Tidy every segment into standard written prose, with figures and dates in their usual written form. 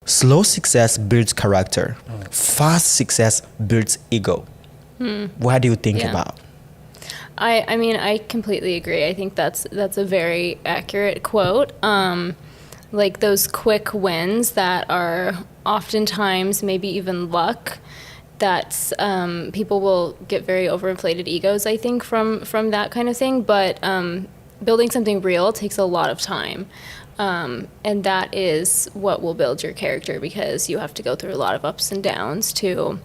slow success builds character. Fast success builds ego. What do you think about? I mean, I completely agree. I think that's a very accurate quote. Like those quick wins that are oftentimes maybe even luck, that's people will get very overinflated egos, I think, from that kind of thing. But building something real takes a lot of time. And that is what will build your character, because you have to go through a lot of ups and downs to,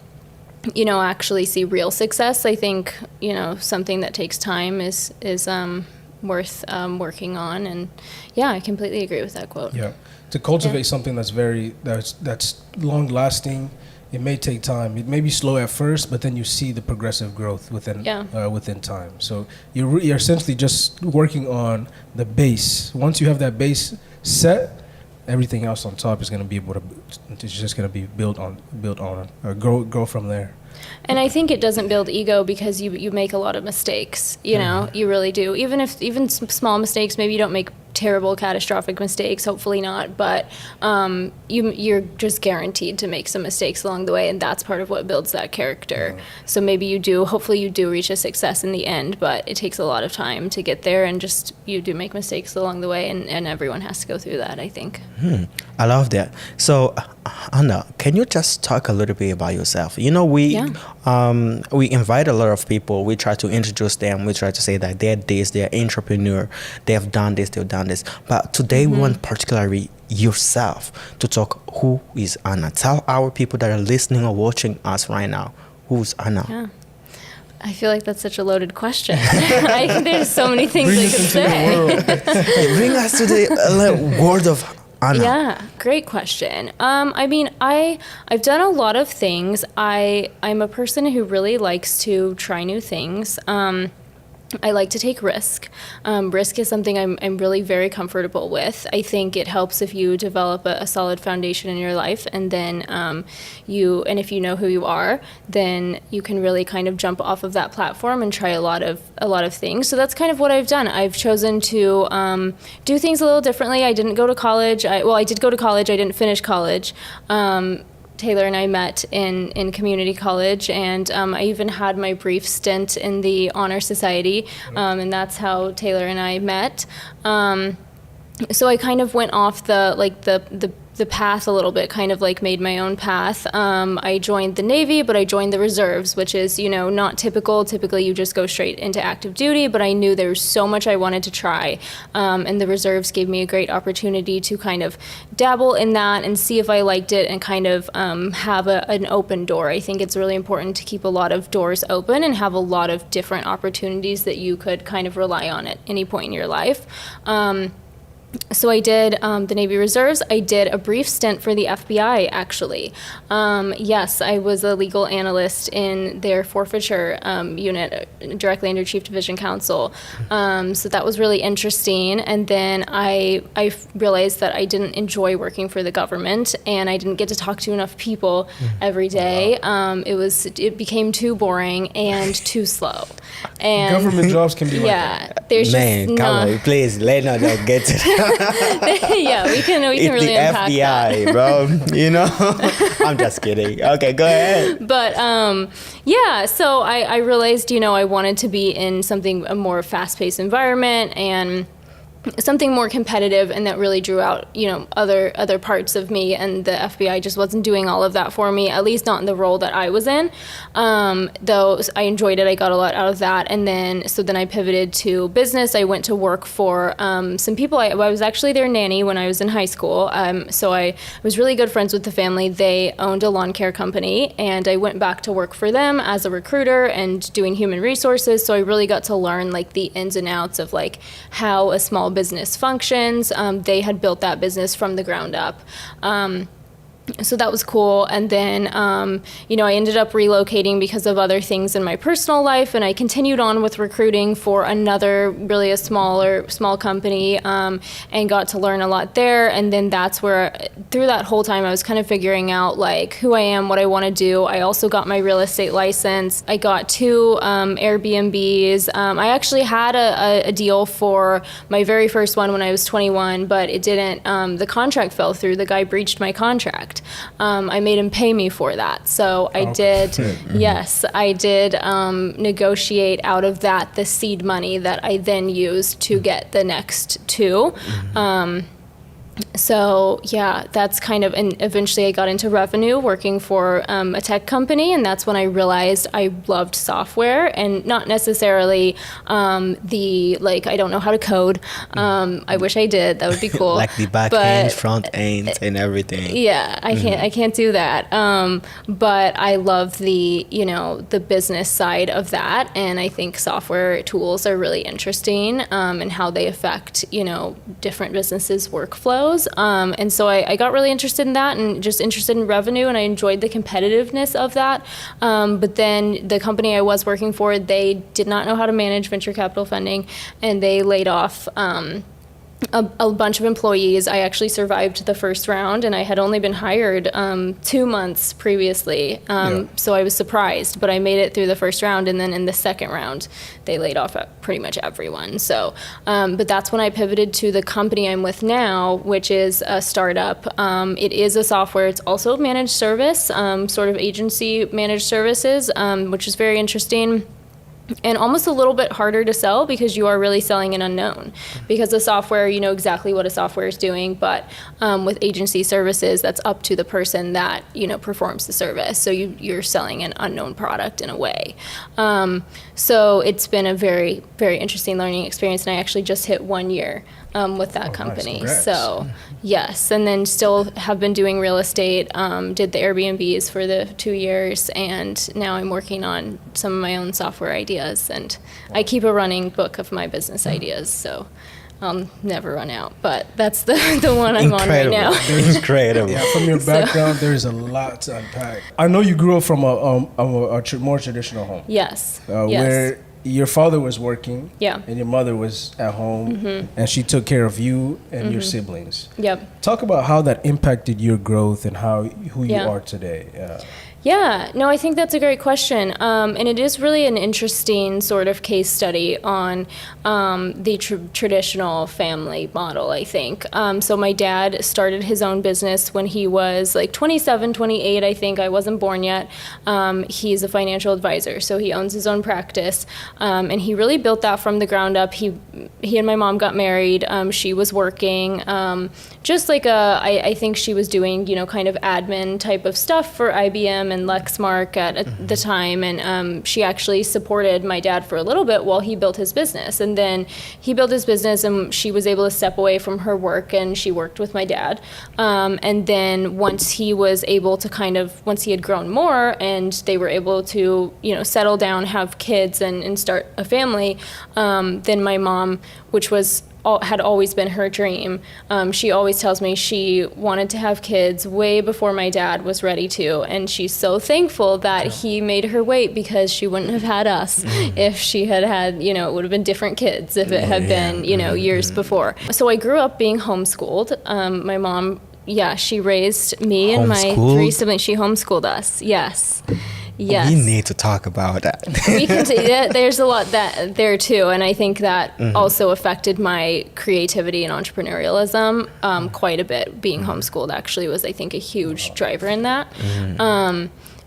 you know, actually see real success. I think, you know, something that takes time is worth working on. And yeah, I completely agree with that quote. Yeah, to cultivate something that's long lasting, it may take time. It may be slow at first, but then you see the progressive growth within time. So you're essentially just working on the base. Once you have that base set, everything else on top is going to be able to. It's just going to be built on, or grow from there. And I think it doesn't build ego because you make a lot of mistakes. You know, you really do. Even small mistakes, maybe you don't make terrible catastrophic mistakes, hopefully not, but you're just guaranteed to make some mistakes along the way, and that's part of what builds that character. So maybe hopefully you do reach a success in the end, but it takes a lot of time to get there, and just you do make mistakes along the way, and everyone has to go through that, I think. I love that. So Anna, can you just talk a little bit about yourself? You know, we invite a lot of people. We try to introduce them. We try to say that they're entrepreneur, they have done this, they've done this. But today we want particularly yourself to talk. Who is Anna? Tell our people that are listening or watching us right now, who's Anna? Yeah. I feel like that's such a loaded question. I think there's so many things I could say. Bring us to the world of Anna. Yeah, great question. I mean, I've done a lot of things. I'm a person who really likes to try new things. I like to take risk. Risk is something I'm really very comfortable with. I think it helps if you develop a solid foundation in your life, and then if you know who you are, then you can really kind of jump off of that platform and try a lot of things. So that's kind of what I've done. I've chosen to do things a little differently. I didn't go to college. I did go to college. I didn't finish college. Taylor and I met in community college, and I even had my brief stint in the Honor Society, and that's how Taylor and I met. So I kind of went off the path a little bit, kind of like made my own path. I joined the Navy, but I joined the reserves, which is, you know, not typical. Typically you just go straight into active duty, but I knew there was so much I wanted to try. And the reserves gave me a great opportunity to kind of dabble in that and see if I liked it, and kind of have an open door. I think it's really important to keep a lot of doors open and have a lot of different opportunities that you could kind of rely on at any point in your life. So I did the Navy Reserves. I did a brief stint for the FBI, actually. Yes, I was a legal analyst in their forfeiture unit, directly under Chief Division Counsel. So that was really interesting. And then I realized that I didn't enjoy working for the government, and I didn't get to talk to enough people every day. It became too boring and too slow. And government jobs can be like that. There's Man, come on, please, let us get it. Yeah, we can really unpack FBI, that. bro. You know, I'm just kidding. Okay, go ahead. But yeah, so I realized, you know, I wanted to be in a more fast-paced environment, and something more competitive, and that really drew out, you know, other parts of me, and the FBI just wasn't doing all of that for me, at least not in the role that I was in. Though I enjoyed it, I got a lot out of that, and then I pivoted to business. I went to work for some people. I was actually their nanny when I was in high school, so I was really good friends with the family. They owned a lawn care company, and I went back to work for them as a recruiter and doing human resources, so I really got to learn like the ins and outs of like how a small business functions. They had built that business from the ground up. So that was cool. And then, you know, I ended up relocating because of other things in my personal life, and I continued on with recruiting for another, really a small company, and got to learn a lot there. And then that's where, through that whole time, I was kind of figuring out like who I am, what I want to do. I also got my real estate license. I got 2 Airbnbs. I actually had a deal for my very first one when I was 21, but it didn't, the contract fell through. The guy breached my contract. impact. I made him pay me for that. So I did, yes, I did negotiate out of that the seed money that I then used to get the next two. So yeah, that's kind of, and eventually I got into revenue working for a tech company, and that's when I realized I loved software, and not necessarily I don't know how to code. I wish I did. That would be cool. Like the back end, front end, and everything. Yeah, I can't do that. But I love the business side of that, and I think software tools are really interesting, and how they affect different businesses' workflows. And so I got really interested in that, and just interested in revenue, and I enjoyed the competitiveness of that. But then the company I was working for, they did not know how to manage venture capital funding, and they laid off a bunch of employees. I actually survived the first round, and I had only been hired 2 months previously. So I was surprised, but I made it through the first round, and then in the second round, they laid off pretty much everyone. So, but that's when I pivoted to the company I'm with now, which is a startup. It is a software. It's also managed service, sort of agency managed services, which is very interesting. And almost a little bit harder to sell, because you are really selling an unknown. Because the software, you know exactly what a software is doing, but with agency services, that's up to the person that performs the service. So you're selling an unknown product in a way. So it's been a very, very interesting learning experience, and I actually just hit 1 year with that company. Nice. So yes, and then still have been doing real estate. Did the Airbnbs for the 2 years, and now I'm working on some of my own software ideas, and I keep a running book of my business ideas, so I'll never run out. But that's the one I'm on right now. Incredible. Yeah, from your background, there's a lot to unpack. I know you grew up from a more traditional home. Yes. Where your father was working, yeah, and your mother was at home, and she took care of you and your siblings. Yep. Talk about how that impacted your growth and who you are today. Yeah, no, I think that's a great question. And it is really an interesting sort of case study on the traditional family model, I think. So my dad started his own business when he was like 27, 28, I think. I wasn't born yet. He's a financial advisor, so he owns his own practice. And he really built that from the ground up. He and my mom got married. She was working. Just like I think she was doing, kind of admin type of stuff for IBM and Lexmark at the time, and she actually supported my dad for a little bit while he built his business. And then he built his business, and she was able to step away from her work, and she worked with my dad. And then once he had grown more, and they were able to, settle down, have kids, and start a family, then my mom, which had always been her dream. She always tells me she wanted to have kids way before my dad was ready to, and she's so thankful that he made her wait, because she wouldn't have had us if she had, it would have been different kids if it had been, years before. So I grew up being homeschooled. My mom, she raised me and my 3 siblings. She homeschooled us, yes. Yes. We need to talk about that. We can see that there's a lot there too, and I think that also affected my creativity and entrepreneurialism quite a bit. Being homeschooled actually was, I think, a huge driver in that.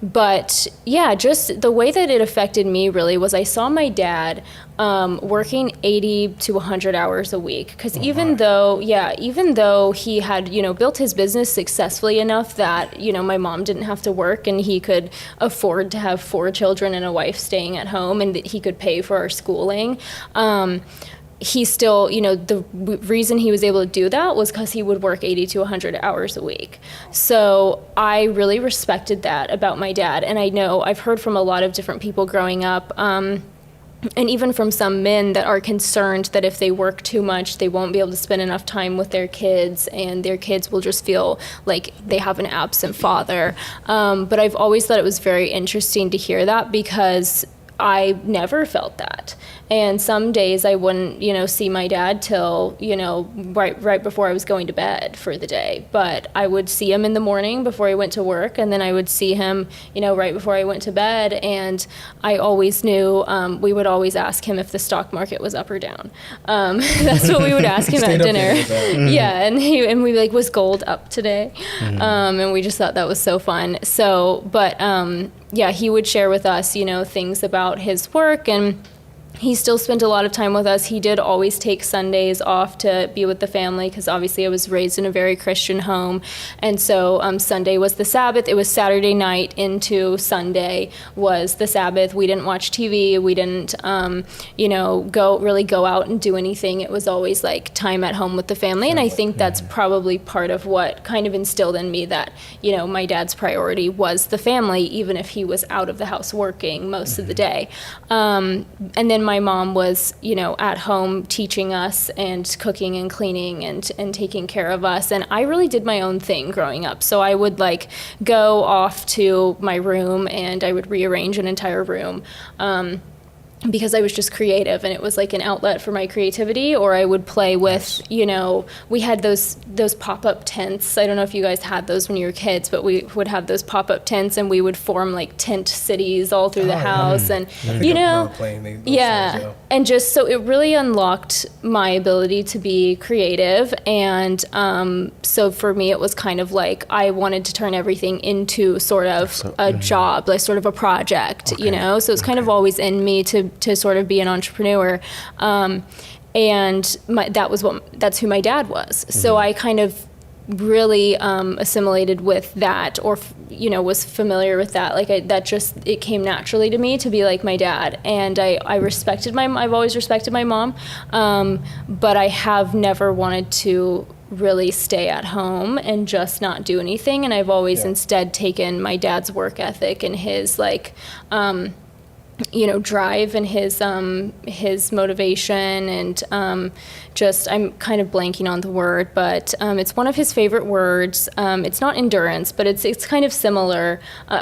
But yeah, just the way that it affected me really was I saw my dad working 80 to 100 hours a week. Because even though he had, built his business successfully enough that, my mom didn't have to work, and he could afford to have 4 children and a wife staying at home, and that he could pay for our schooling, he still, the reason he was able to do that was because he would work 80 to 100 hours a week. So I really respected that about my dad. And I know I've heard from a lot of different people growing up, and even from some men that are concerned that if they work too much, they won't be able to spend enough time with their kids, and their kids will just feel like they have an absent father. But I've always thought it was very interesting to hear that, because I never felt that. And some days I wouldn't, see my dad till, right before I was going to bed for the day. But I would see him in the morning before I went to work, and then I would see him, right before I went to bed. And I always knew, we would always ask him if the stock market was up or down. That's what we would ask him at dinner. Yeah, and we'd be like, was gold up today? And we just thought that was so fun. So, but yeah, he would share with us, things about his work, and he still spent a lot of time with us. He did always take Sundays off to be with the family, because obviously I was raised in a very Christian home. And so Sunday was the Sabbath. It was Saturday night into Sunday was the Sabbath. We didn't watch TV. We didn't, go out and do anything. It was always like time at home with the family. And I think that's probably part of what kind of instilled in me that, my dad's priority was the family, even if he was out of the house working most of the day. And then my mom was, at home teaching us and cooking and cleaning and taking care of us. And I really did my own thing growing up. So I would go off to my room and I would rearrange an entire room. Because I was just creative, and it was like an outlet for my creativity. Or I would play with, we had those pop-up tents. I don't know if you guys had those when you were kids, but we would have those pop-up tents, and we would form tent cities all through the house. And and just so it really unlocked my ability to be creative. And so for me, it was kind of like I wanted to turn everything into sort of a job, like sort of a project, So it's kind of always in me to sort of be an entrepreneur. And that's who my dad was. So I kind of really assimilated with that, or was familiar with that. It came naturally to me to be like my dad. And I've always respected my mom, but I have never wanted to really stay at home and just not do anything. And I've always instead taken my dad's work ethic and his drive and his motivation, and I'm kind of blanking on the word, but it's one of his favorite words. It's not endurance, but it's kind of similar.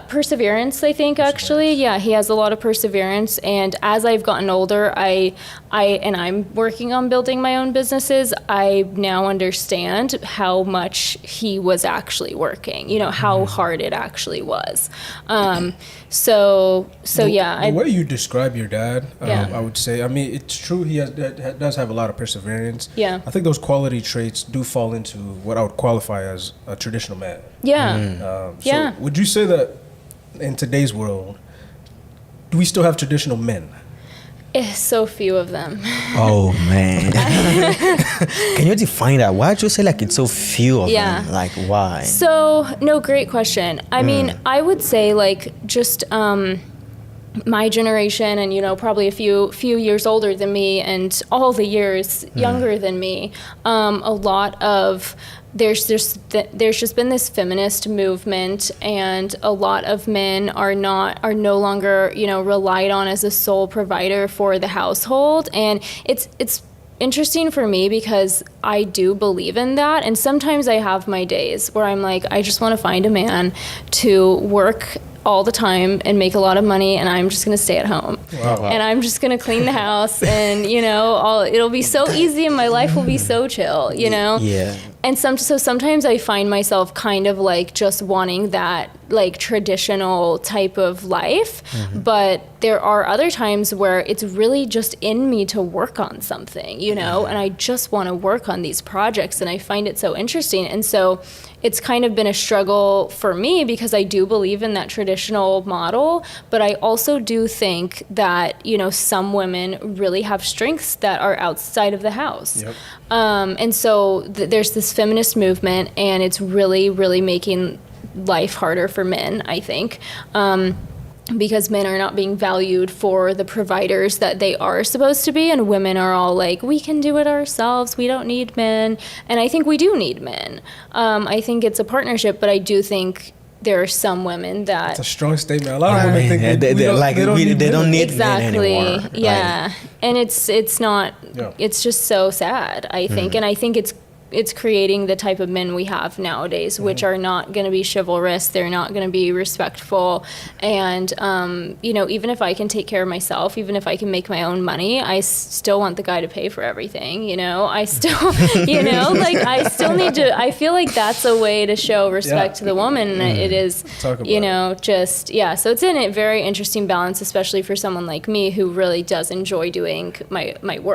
Perseverance, I think, actually. Yeah, he has a lot of perseverance. And as I've gotten older, I'm working on building my own businesses, I now understand how much he was actually working, how hard it actually was. The way you describe your dad, I would say, it's true, he does have a lot of perseverance. Yeah. I think those quality traits do fall into what I would qualify as a traditional man. Yeah. So would you say that in today's world, do we still have traditional men? So few of them. Oh, man. Can you define that? Why did you say it's so few of them? Why? So, no, great question. I mean, I would say just my generation, and probably a few years older than me, and all the years younger than me, a lot of there's just been this feminist movement, and a lot of men are no longer relied on as a sole provider for the household. And it's interesting for me because I do believe in that, and sometimes I have my days where I'm like, I just want to find a man to work all the time and make a lot of money, and I'm just going to stay at home. Wow. And I'm just going to clean the house, and it'll be so easy, and my life will be so chill, Yeah. And sometimes I find myself kind of just wanting that traditional type of life, but there are other times where it's really just in me to work on something, and I just want to work on these projects, and I find it so interesting. And so it's kind of been a struggle for me because I do believe in that traditional model, but I also do think that, some women really have strengths that are outside of the house. Yep. And so there's this feminist movement, and it's really, really making life harder for men, I think. Because men are not being valued for the providers that they are supposed to be, and women are all like, we can do it ourselves, we don't need men. And I think we do need men. I think it's a partnership, but I do think there are some women that... It's a strong statement. A lot of women think they don't need exactly. men anymore. Yeah. And it's not... Yeah. It's just so sad, I think. And I think it's creating the type of men we have nowadays, which are not going to be chivalrous. They're not going to be respectful. And, even if I can take care of myself, even if I can make my own money, I still want the guy to pay for everything. I still, I still need to, I feel like that's a way to show respect to the woman. It is, so it's in a very interesting balance, especially for someone like me who really does enjoy doing my work.